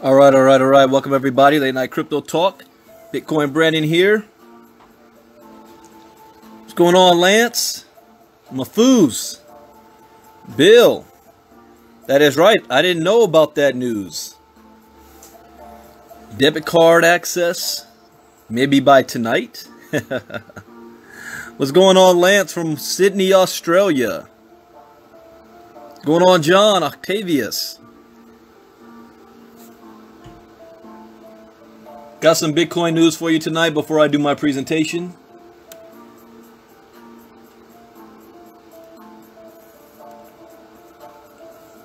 All right. Welcome everybody. Late Night Crypto Talk. Bitcoin Brandon here. What's going on, Lance? Mafoos. Bill. That is right. I didn't know about that news. Debit card access. Maybe by tonight. What's going on, Lance from Sydney, Australia? What's going on, John Octavius? Got some Bitcoin news for you tonight before I do my presentation.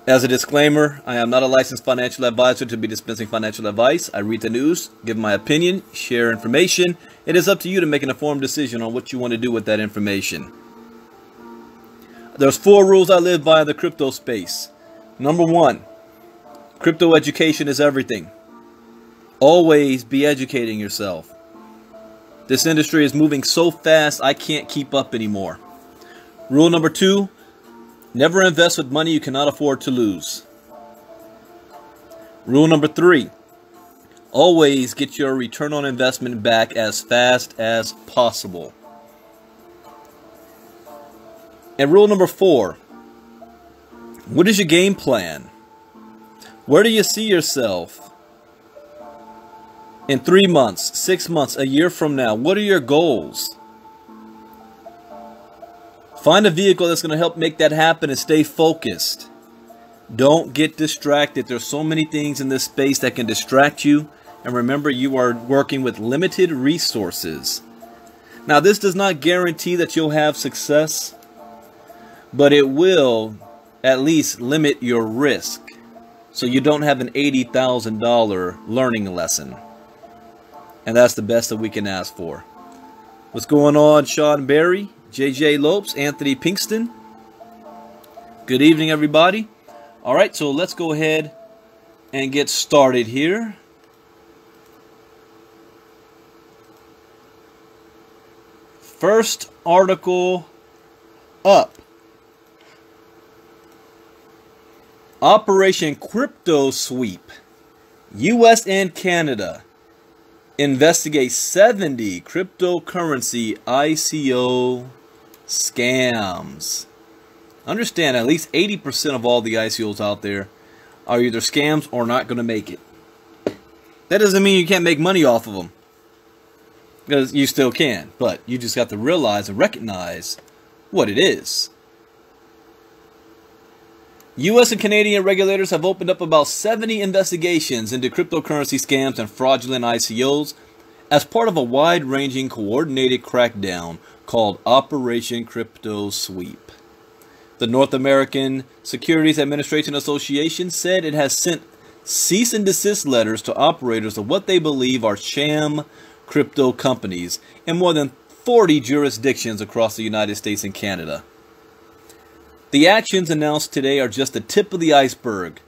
As a disclaimer, I am not a licensed financial advisor to be dispensing financial advice. I read the news, give my opinion, share information. It is up to you to make an informed decision on what you want to do with that information. There's 4 rules I live by in the crypto space. Number 1, crypto education is everything. Always be educating yourself. This industry is moving so fast I can't keep up anymore. Rule number 2, never invest with money you cannot afford to lose. Rule number 3, always get your return on investment back as fast as possible. And rule number 4, what is your game plan? Where do you see yourself in 3 months, 6 months, a year from now? What are your goals? Find a vehicle that's going to help make that happen and stay focused. Don't get distracted. There's so many things in this space that can distract you. And remember, you are working with limited resources. Now, this does not guarantee that you'll have success, but it will at least limit your risk so you don't have an $80,000 learning lesson. And that's the best that we can ask for. What's going on, Sean Berry, JJ Lopes, Anthony Pinkston? Good evening, everybody. All right, so let's go ahead and get started here. First article up. Operation Crypto Sweep. US and Canada investigate 70 cryptocurrency ICO scams. Understand, at least 80% of all the ICOs out there are either scams or not going to make it. That doesn't mean you can't make money off of them, because you still can, but you just have to realize and recognize what it is. U.S. and Canadian regulators have opened up about 70 investigations into cryptocurrency scams and fraudulent ICOs as part of a wide-ranging coordinated crackdown called Operation Crypto Sweep. The North American Securities Administration Association said it has sent cease and desist letters to operators of what they believe are sham crypto companies in more than 40 jurisdictions across the United States and Canada. The actions announced today are just the tip of the iceberg,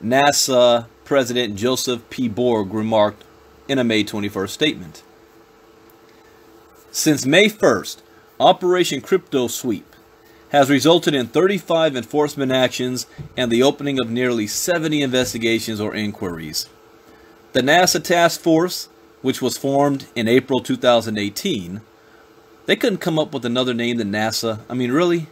NASA President Joseph P. Borg remarked in a May 21st statement. Since May 1st, Operation Crypto Sweep has resulted in 35 enforcement actions and the opening of nearly 70 investigations or inquiries. The NASA task force, which was formed in April 2018, they couldn't come up with another name than NASA. I mean, really?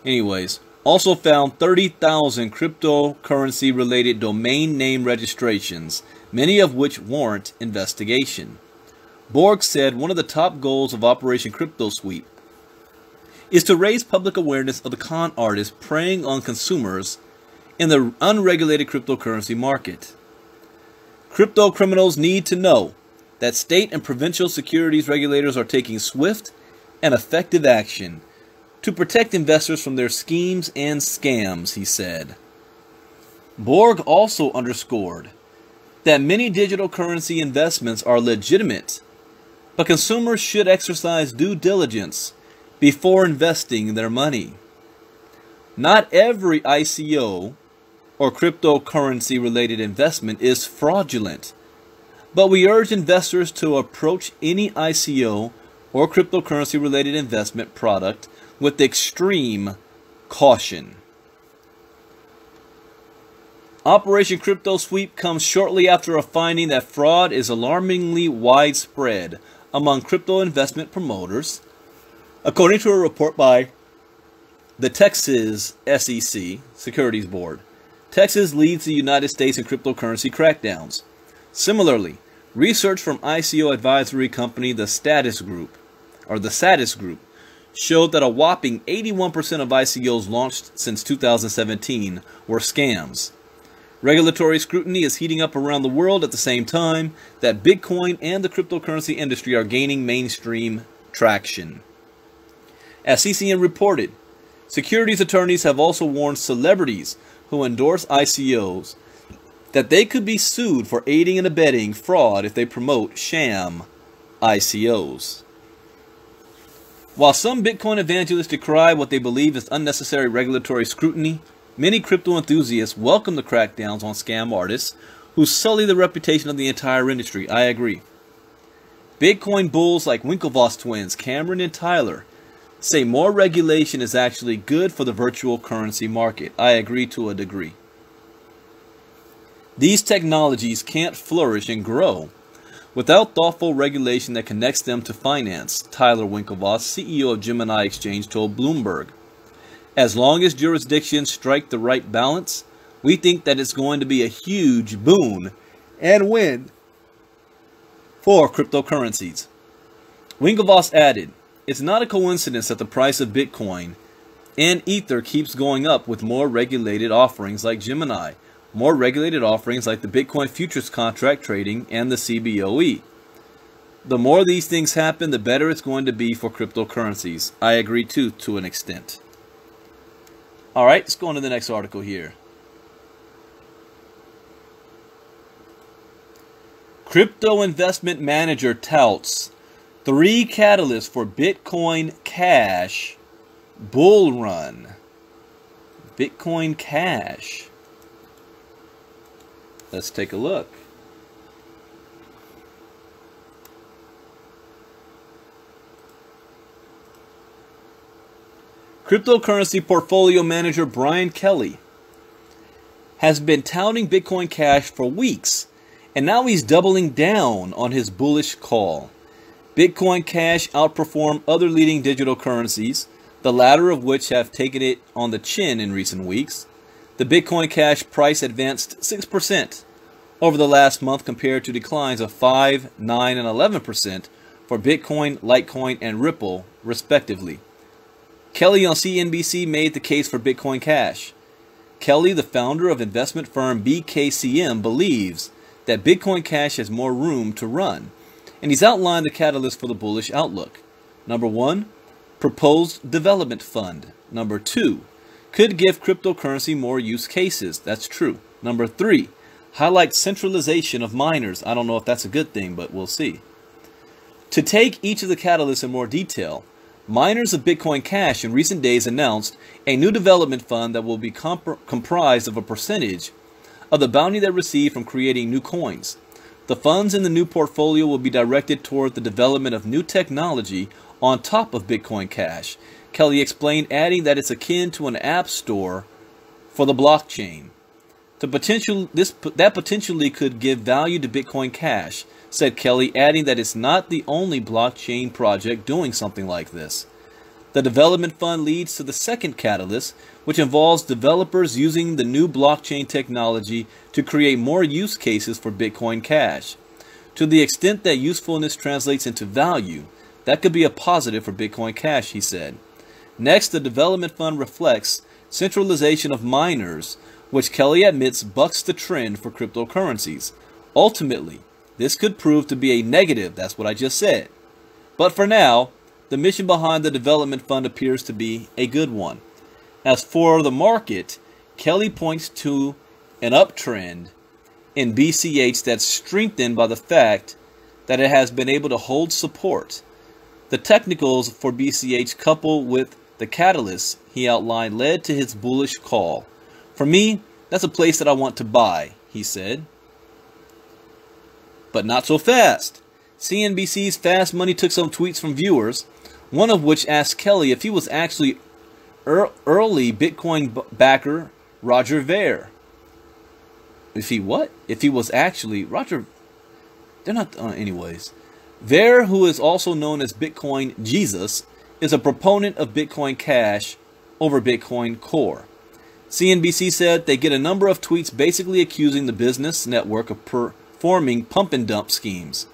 Anyways, also found 30,000 cryptocurrency-related domain name registrations, many of which warrant investigation. Borg said one of the top goals of Operation Crypto Sweep is to raise public awareness of the con artists preying on consumers in the unregulated cryptocurrency market. Crypto criminals need to know that state and provincial securities regulators are taking swift and effective action to protect investors from their schemes and scams, he said. Borg also underscored that many digital currency investments are legitimate, but consumers should exercise due diligence before investing their money. Not every ICO or cryptocurrency-related investment is fraudulent, but we urge investors to approach any ICO or cryptocurrency-related investment product with extreme caution. Operation Crypto Sweep comes shortly after a finding that fraud is alarmingly widespread among crypto investment promoters, according to a report by the Texas SEC, Securities Board. Texas leads the United States in cryptocurrency crackdowns. Similarly, research from ICO advisory company the Status Group showed that a whopping 81% of ICOs launched since 2017 were scams. Regulatory scrutiny is heating up around the world at the same time that Bitcoin and the cryptocurrency industry are gaining mainstream traction. As CCN reported, securities attorneys have also warned celebrities who endorse ICOs that they could be sued for aiding and abetting fraud if they promote sham ICOs. While some Bitcoin evangelists decry what they believe is unnecessary regulatory scrutiny, many crypto enthusiasts welcome the crackdowns on scam artists who sully the reputation of the entire industry. I agree. Bitcoin bulls like Winklevoss twins, Cameron and Tyler, say more regulation is actually good for the virtual currency market. I agree to a degree. These technologies can't flourish and grow without thoughtful regulation that connects them to finance, Tyler Winklevoss, CEO of Gemini Exchange, told Bloomberg. As long as jurisdictions strike the right balance, we think that it's going to be a huge boon and win for cryptocurrencies. Winklevoss added, "It's not a coincidence that the price of Bitcoin and Ether keeps going up with more regulated offerings like Gemini, more regulated offerings like the Bitcoin futures contract trading and the CBOE. The more these things happen, the better it's going to be for cryptocurrencies." I agree too, to an extent. All right, let's go on to the next article here. Crypto investment manager touts 3 catalysts for Bitcoin Cash bull run. Bitcoin Cash. Let's take a look. Cryptocurrency portfolio manager Brian Kelly has been touting Bitcoin Cash for weeks, and now he's doubling down on his bullish call. Bitcoin Cash outperformed other leading digital currencies, the latter of which have taken it on the chin in recent weeks. The Bitcoin Cash price advanced 6% over the last month compared to declines of 5%, 9%, and 11% for Bitcoin, Litecoin, and Ripple, respectively. Kelly on CNBC made the case for Bitcoin Cash. Kelly, the founder of investment firm BKCM, believes that Bitcoin Cash has more room to run, and he's outlined the catalyst for the bullish outlook. Number 1, proposed development fund. Number 2, could give cryptocurrency more use cases. That's true. Number 3, highlight centralization of miners. I don't know if that's a good thing, but we'll see. To take each of the catalysts in more detail, miners of Bitcoin Cash in recent days announced a new development fund that will be comprised of a percentage of the bounty they receive from creating new coins. The funds in the new portfolio will be directed toward the development of new technology on top of Bitcoin Cash, Kelly explained, adding that it's akin to an app store for the blockchain. That potentially could give value to Bitcoin Cash, said Kelly, adding that it's not the only blockchain project doing something like this. The development fund leads to the second catalyst, which involves developers using the new blockchain technology to create more use cases for Bitcoin Cash. To the extent that usefulness translates into value, that could be a positive for Bitcoin Cash, he said. Next, the development fund reflects centralization of miners, which Kelly admits bucks the trend for cryptocurrencies. Ultimately, this could prove to be a negative, that's what I just said. But for now, the mission behind the development fund appears to be a good one. As for the market, Kelly points to an uptrend in BCH that's strengthened by the fact that it has been able to hold support. The technicals for BCH coupled with the catalysts he outlined led to his bullish call. For me, that's a place that I want to buy, he said. But not so fast. CNBC's Fast Money took some tweets from viewers, one of which asked Kelly if he was actually early Bitcoin backer Roger Ver. If he was actually Roger, they're not anyways. Ver, who is also known as Bitcoin Jesus, is a proponent of Bitcoin Cash over Bitcoin Core. CNBC said they get a number of tweets basically accusing the business network of performing pump and dump schemes.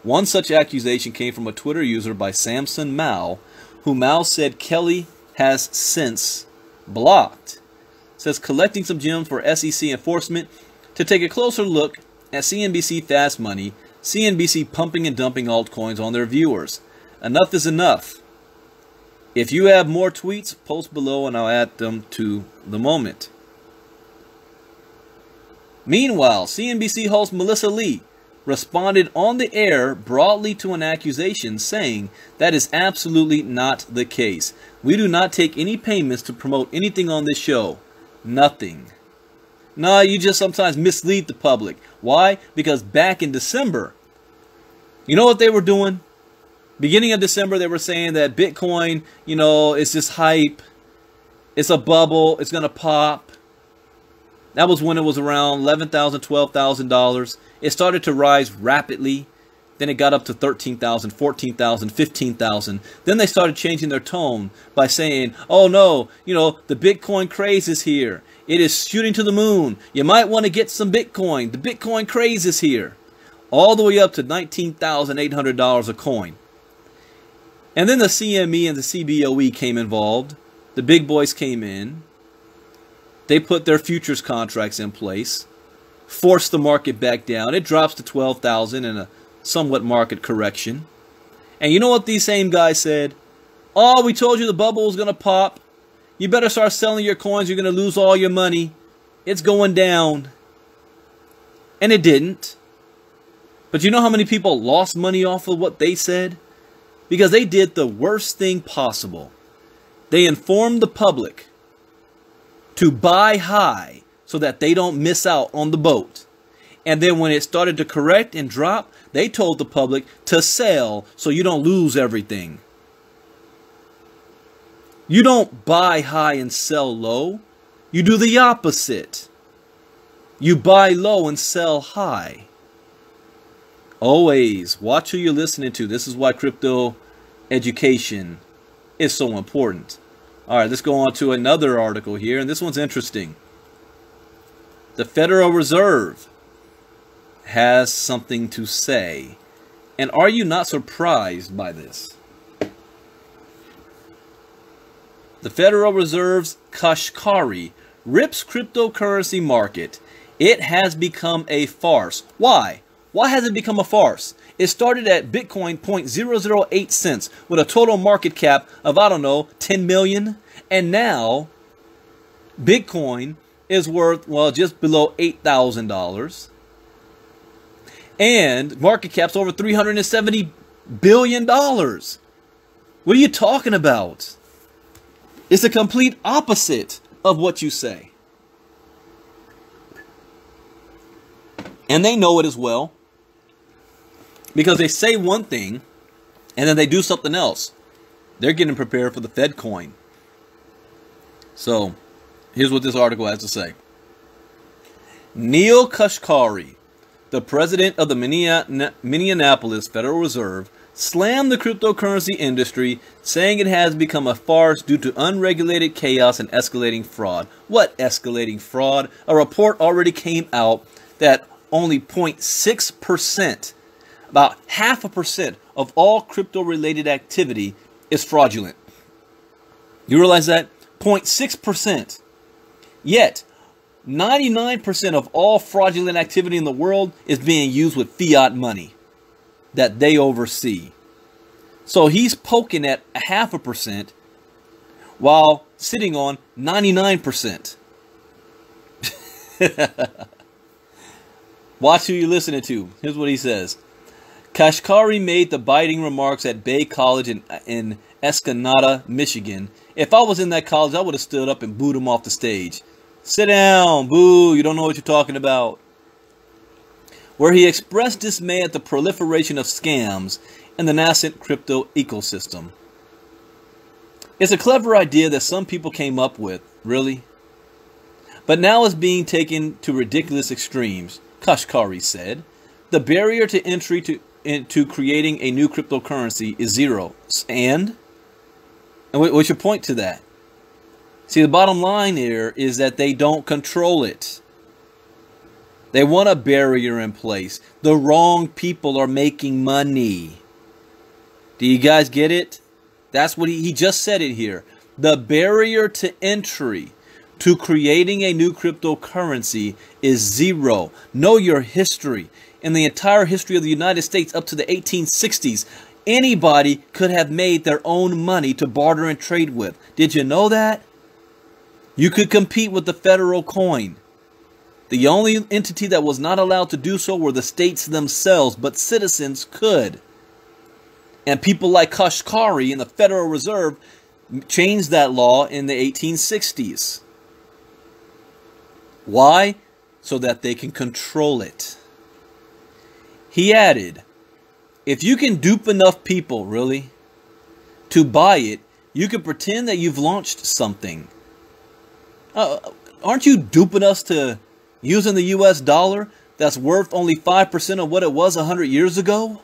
One such accusation came from a Twitter user by Samson Mao, who Mao said Kelly has since blocked. Says collecting some gems for SEC enforcement to take a closer look at CNBC Fast Money, CNBC pumping and dumping altcoins on their viewers. Enough is enough. If you have more tweets, post below and I'll add them to the moment. Meanwhile, CNBC host Melissa Lee responded on the air broadly to an accusation, saying that is absolutely not the case. We do not take any payments to promote anything on this show. Nothing. No, you just sometimes mislead the public. Why? Because back in December, you know what they were doing? Beginning of December, they were saying that Bitcoin, you know, it's just hype. It's a bubble. It's going to pop. That was when it was around $11,000, $12,000. It started to rise rapidly. Then it got up to 13,000, 14,000, 15,000. Then they started changing their tone by saying, oh no, you know, the Bitcoin craze is here. It is shooting to the moon. You might want to get some Bitcoin. The Bitcoin craze is here. All the way up to $19,800 a coin. And then the CME and the CBOE came involved. The big boys came in. They put their futures contracts in place. Forced the market back down. It drops to 12,000 in a somewhat market correction. And you know what these same guys said? Oh, we told you the bubble was going to pop. You better start selling your coins. You're going to lose all your money. It's going down. And it didn't. But you know how many people lost money off of what they said? Because they did the worst thing possible. They informed the public to buy high so that they don't miss out on the boat. And then when it started to correct and drop, they told the public to sell so you don't lose everything. You don't buy high and sell low. You do the opposite. You buy low and sell high. Always watch who you're listening to. This is why crypto education is so important. All right, let's go on to another article here, and this one's interesting. The Federal Reserve has something to say. And are you not surprised by this? The Federal Reserve's Kashkari rips cryptocurrency market. It has become a farce. Why? Why has it become a farce? It started at Bitcoin 0.008 cents with a total market cap of, I don't know, 10 million. And now Bitcoin is worth, well, just below $8,000. And market cap's over $370 billion. What are you talking about? It's the complete opposite of what you say. And they know it as well. Because they say one thing, and then they do something else. They're getting prepared for the Fed coin. So, here's what this article has to say. Neil Kashkari, the president of the Minneapolis Federal Reserve, slammed the cryptocurrency industry, saying it has become a farce due to unregulated chaos and escalating fraud. What escalating fraud? A report already came out that only 0.6%, about 0.5% of all crypto-related activity is fraudulent. You realize that? 0.6%. Yet, 99% of all fraudulent activity in the world is being used with fiat money that they oversee. So he's poking at 0.5% while sitting on 99%. Watch who you're listening to. Here's what he says. Kashkari made the biting remarks at Bay College in Escanaba, Michigan. If I was in that college, I would have stood up and booed him off the stage. Sit down, boo, you don't know what you're talking about. Where he expressed dismay at the proliferation of scams in the nascent crypto ecosystem. It's a clever idea that some people came up with, really. but now it's being taken to ridiculous extremes, Kashkari said. The barrier to entry into creating a new cryptocurrency is zero. And what's your point to that? See, the bottom line here is that they don't control it. They want a barrier in place. The wrong people are making money. Do you guys get it? That's what he just said it here. The barrier to entry to creating a new cryptocurrency is zero. Know your history. In the entire history of the United States up to the 1860s, anybody could have made their own money to barter and trade with. Did you know that? You could compete with the federal coin. The only entity that was not allowed to do so were the states themselves, but citizens could. And people like Kashkari and the Federal Reserve changed that law in the 1860s. Why? So that they can control it. He added, if you can dupe enough people, really, to buy it, you can pretend that you've launched something. Aren't you duping us to using the US dollar that's worth only 5% of what it was 100 years ago?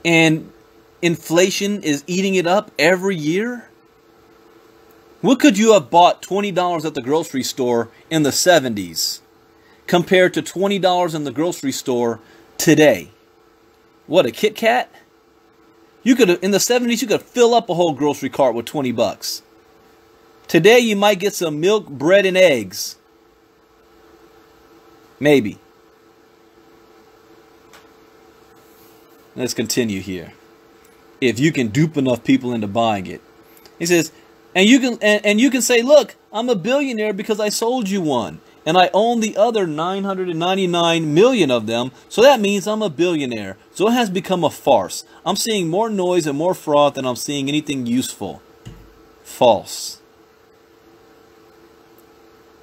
And inflation is eating it up every year? What could you have bought $20 at the grocery store in the 70s compared to $20 in the grocery store today? What, a Kit Kat? You could, in the 70s, you could fill up a whole grocery cart with 20 bucks. Today, you might get some milk, bread, and eggs. Maybe. Let's continue here. If you can dupe enough people into buying it. He says, and you can say, look, I'm a billionaire because I sold you one. And I own the other 999 million of them. So that means I'm a billionaire. So it has become a farce. I'm seeing more noise and more fraud than I'm seeing anything useful. False.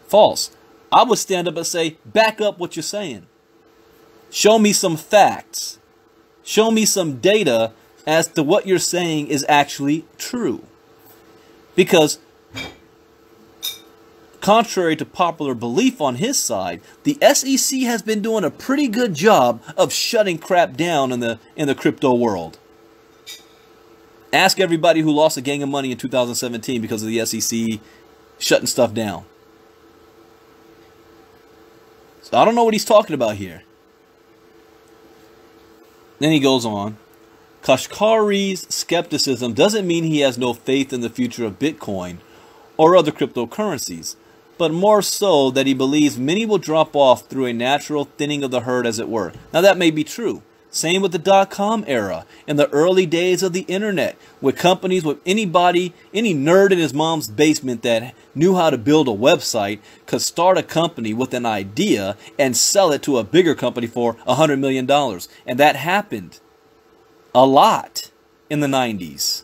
False. I would stand up and say, back up what you're saying. Show me some facts. Show me some data as to what you're saying is actually true. Because contrary to popular belief on his side, the SEC has been doing a pretty good job of shutting crap down in the crypto world. Ask everybody who lost a gang of money in 2017 because of the SEC shutting stuff down. So I don't know what he's talking about here. Then he goes on. Kashkari's skepticism doesn't mean he has no faith in the future of Bitcoin or other cryptocurrencies, but more so that he believes many will drop off through a natural thinning of the herd, as it were. Now that may be true. Same with the .com era, in the early days of the internet, with companies, with anybody, any nerd in his mom's basement that knew how to build a website could start a company with an idea and sell it to a bigger company for $100 million. And that happened a lot in the 90s.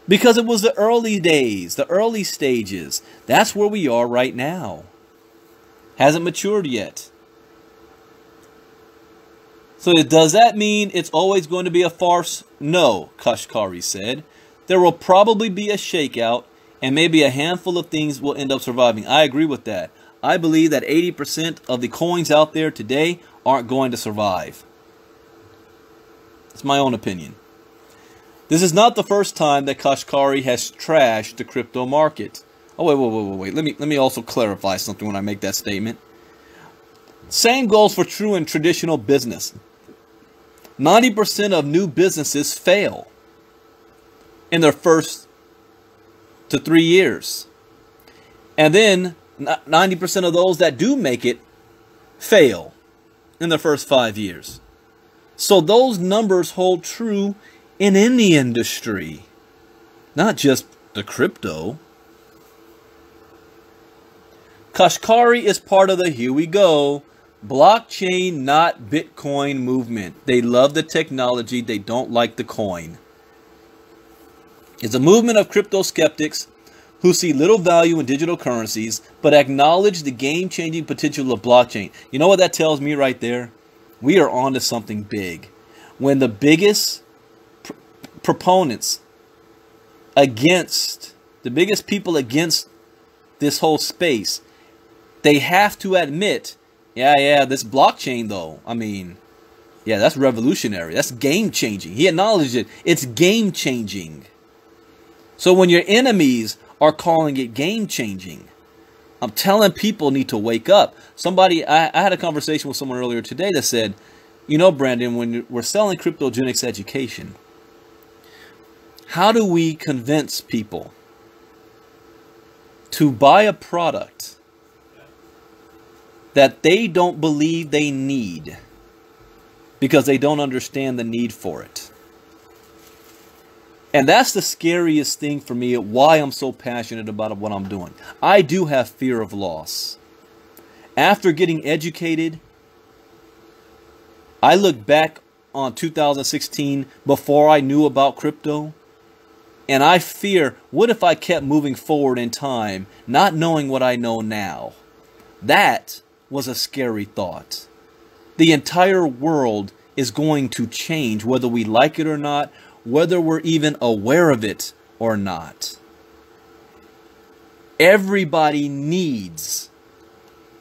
Because it was the early days, the early stages. That's where we are right now. Hasn't matured yet. So does that mean it's always going to be a farce? No, Kashkari said. There will probably be a shakeout and maybe a handful of things will end up surviving. I agree with that. I believe that 80% of the coins out there today aren't going to survive. It's my own opinion. This is not the first time that Kashkari has trashed the crypto market. Oh, wait. Let me also clarify something when I make that statement. Same goes for true and traditional business. 90% of new businesses fail in their first to 3 years. And then 90% of those that do make it fail in the first 5 years. So those numbers hold true in any industry, not just the crypto. Kashkari is part of the here we go, blockchain, not Bitcoin movement. They love the technology. They don't like the coin. It's a movement of crypto skeptics who see little value in digital currencies, but acknowledge the game-changing potential of blockchain. You know what that tells me right there? We are on to something big. When the biggest proponents against, the biggest people against this whole space, they have to admit, yeah, this blockchain though, I mean, yeah, that's revolutionary. That's game-changing. He acknowledged it. It's game-changing. So when your enemies are calling it game-changing, I'm telling people need to wake up. I had a conversation with someone earlier today that said, you know, Brandon, when we're selling cryptogenics education, how do we convince people to buy a product that they don't believe they need because they don't understand the need for it? And that's the scariest thing for me, why I'm so passionate about what I'm doing. I do have fear of loss. After getting educated, I look back on 2016 before I knew about crypto, and I fear, what if I kept moving forward in time, not knowing what I know now? That was a scary thought. The entire world is going to change, whether we like it or not, whether we're even aware of it or not. Everybody needs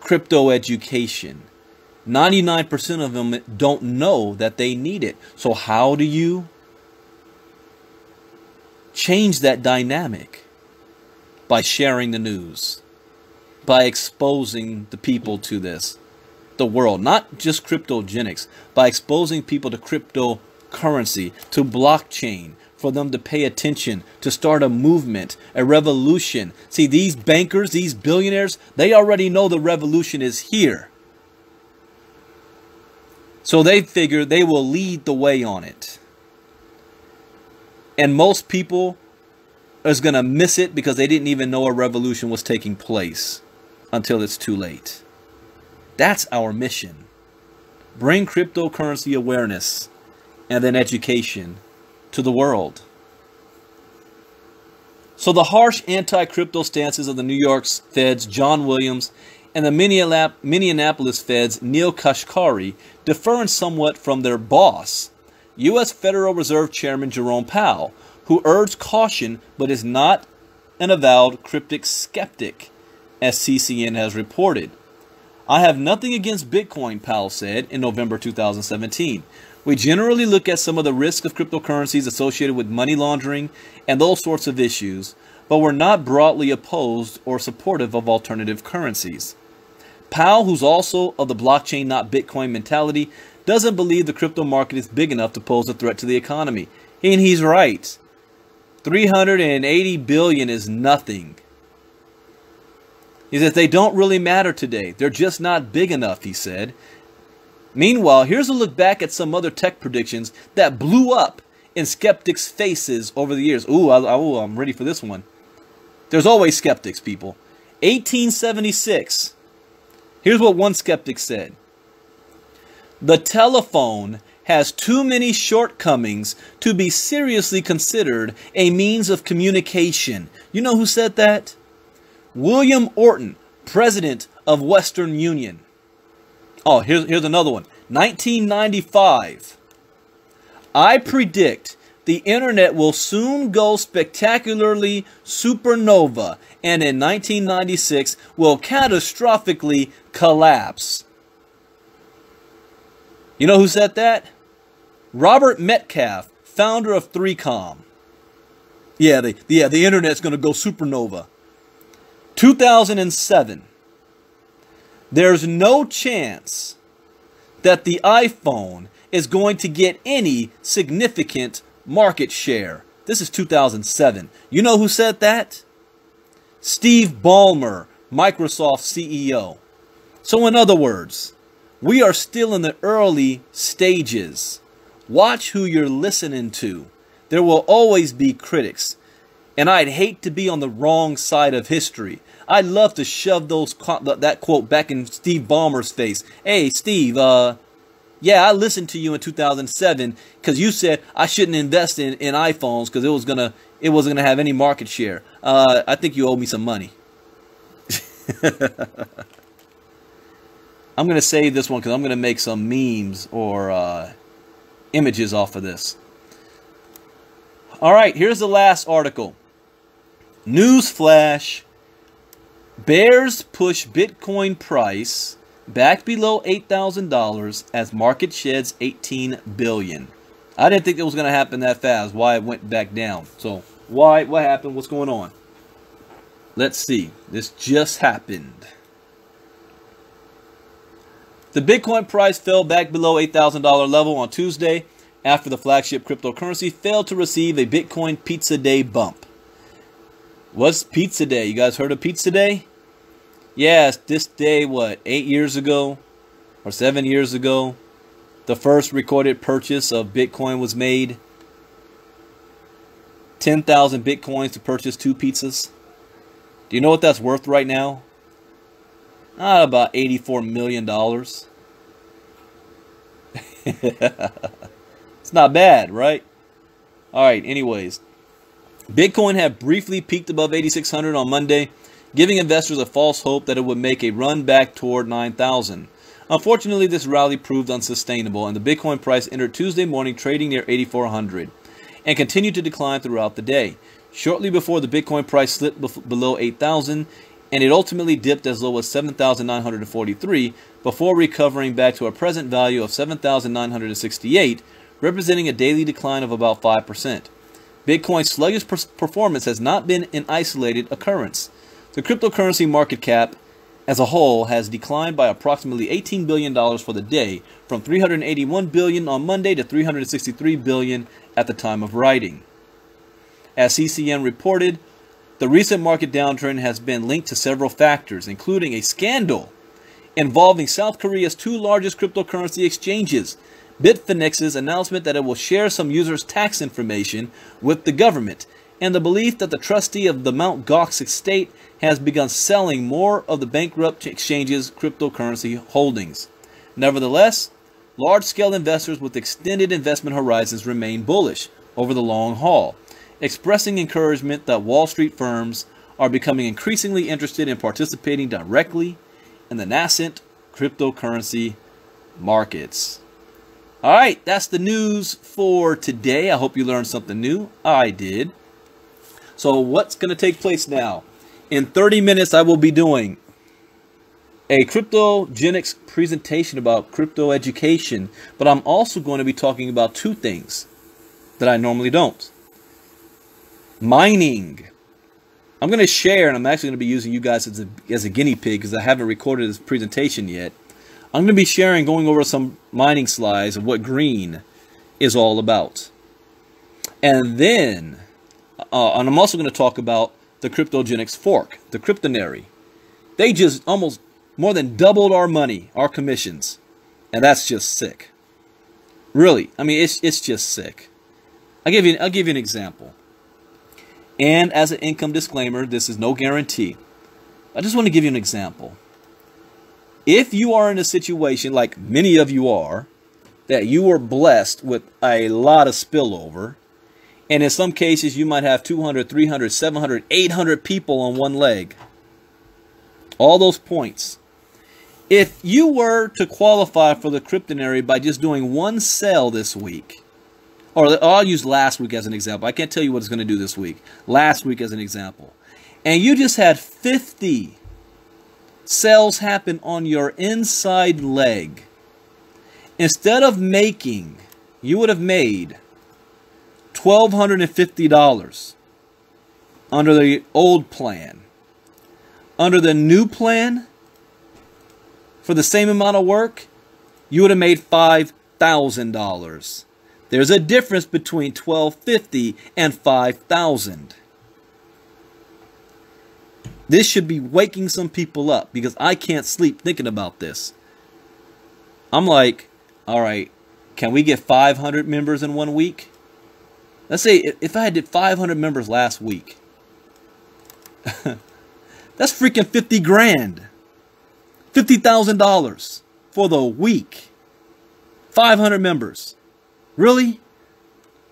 crypto education. 99% of them don't know that they need it. So how do you change that dynamic? By sharing the news, by exposing the people to this, the world, not just cryptogenics, by exposing people to cryptocurrency, to blockchain, for them to pay attention, to start a movement, a revolution. See, these bankers, these billionaires, they already know the revolution is here. So they figure they will lead the way on it. And most people is going to miss it because they didn't even know a revolution was taking place until it's too late. That's our mission. Bring cryptocurrency awareness and then education to the world. So the harsh anti-crypto stances of the New York Fed's John Williams and the Minneapolis Fed's Neil Kashkari differ somewhat from their boss, U.S. Federal Reserve Chairman Jerome Powell, who urged caution but is not an avowed cryptic skeptic, as CCN has reported. I have nothing against Bitcoin, Powell said in November 2017. We generally look at some of the risks of cryptocurrencies associated with money laundering and those sorts of issues, but we're not broadly opposed or supportive of alternative currencies. Powell, who's also of the blockchain not Bitcoin mentality, doesn't believe the crypto market is big enough to pose a threat to the economy. And he's right. 380 billion is nothing. He says they don't really matter today. They're just not big enough, he said. Meanwhile, here's a look back at some other tech predictions that blew up in skeptics' faces over the years. Ooh, I'm ready for this one. There's always skeptics, people. 1876. Here's what one skeptic said. The telephone has too many shortcomings to be seriously considered a means of communication. You know who said that? William Orton, president of Western Union. Oh, here's another one. 1995. I predict the internet will soon go spectacularly supernova and in 1996 will catastrophically collapse. You know who said that? Robert Metcalf, founder of 3Com. Yeah, the internet's going to go supernova. 2007. There's no chance that the iPhone is going to get any significant market share. This is 2007. You know who said that? Steve Ballmer, Microsoft CEO. So in other words, we are still in the early stages. Watch who you're listening to. There will always be critics. And I'd hate to be on the wrong side of history. I'd love to shove that quote back in Steve Ballmer's face. Hey, Steve, yeah, I listened to you in 2007 because you said I shouldn't invest in iPhones because it wasn't gonna have any market share. I think you owe me some money. I'm gonna save this one because I'm gonna make some memes or images off of this. All right, here's the last article. Newsflash. Bears push Bitcoin price back below $8,000 as market sheds $18 billion. I didn't think it was going to happen that fast. Why it went back down. So, why? What happened? What's going on? Let's see. This just happened. The Bitcoin price fell back below $8,000 level on Tuesday after the flagship cryptocurrency failed to receive a Bitcoin Pizza Day bump. What's Pizza Day? You guys heard of Pizza Day? Yes, this day, what, 8 years ago or 7 years ago, the first recorded purchase of Bitcoin was made. 10,000 Bitcoins to purchase 2 pizzas. Do you know what that's worth right now? About $84 million. It's not bad, right? Alright, anyways. Bitcoin had briefly peaked above 8,600 on Monday, giving investors a false hope that it would make a run back toward 9,000. Unfortunately, this rally proved unsustainable, and the Bitcoin price entered Tuesday morning trading near 8,400 and continued to decline throughout the day. Shortly before, the Bitcoin price slipped below 8,000, and it ultimately dipped as low as 7,943 before recovering back to a present value of 7,968, representing a daily decline of about 5%. Bitcoin's sluggish performance has not been an isolated occurrence. The cryptocurrency market cap as a whole has declined by approximately $18 billion for the day, from $381 billion on Monday to $363 billion at the time of writing. As CCN reported, the recent market downturn has been linked to several factors, including a scandal involving South Korea's 2 largest cryptocurrency exchanges, Bitfinex's announcement that it will share some users' tax information with the government, and the belief that the trustee of the Mt. Gox estate has begun selling more of the bankrupt exchange's cryptocurrency holdings. Nevertheless, large-scale investors with extended investment horizons remain bullish over the long haul, expressing encouragement that Wall Street firms are becoming increasingly interested in participating directly in the nascent cryptocurrency markets. Alright, that's the news for today. I hope you learned something new. I did. So what's going to take place now? In 30 minutes, I will be doing a cryptogenics presentation about crypto education, but I'm also going to be talking about 2 things that I normally don't. Mining. I'm going to share, and I'm actually going to be using you guys as a guinea pig because I haven't recorded this presentation yet. I'm going to be sharing, going over some mining slides of what green is all about. And then, and I'm also going to talk about the cryptogenics fork, the Cryptonary. They just almost more than doubled our money, our commissions. And that's just sick. Really, I mean, it's just sick. I'll give you an example. And as an income disclaimer, this is no guarantee. I just want to give you an example. If you are in a situation, like many of you are, that you are blessed with a lot of spillover, and in some cases you might have 200, 300, 700, 800 people on one leg, all those points. If you were to qualify for the Cryptonary by just doing 1 sell this week, or I'll use last week as an example. I can't tell you what it's going to do this week. Last week as an example. And you just had 50 sells happen on your inside leg. Instead of making, you would have made $1,250 under the old plan. Under the new plan, for the same amount of work, you would have made $5,000. There's a difference between $1,250 and $5,000. This should be waking some people up because I can't sleep thinking about this. I'm like, all right, can we get 500 members in 1 week? Let's say if I did 500 members last week, that's freaking 50 grand. $50,000 for the week. 500 members. Really?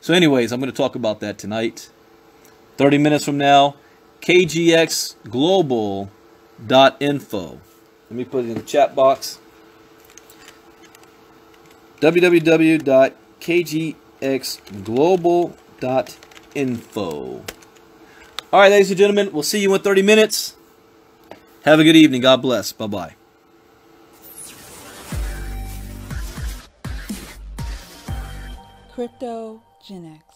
So anyways, I'm going to talk about that tonight. 30 minutes from now, kgxglobal.info. Let me put it in the chat box. www.kgxglobal.info. All right, ladies and gentlemen, we'll see you in 30 minutes. Have a good evening. God bless. Bye-bye. Crypto Gen X.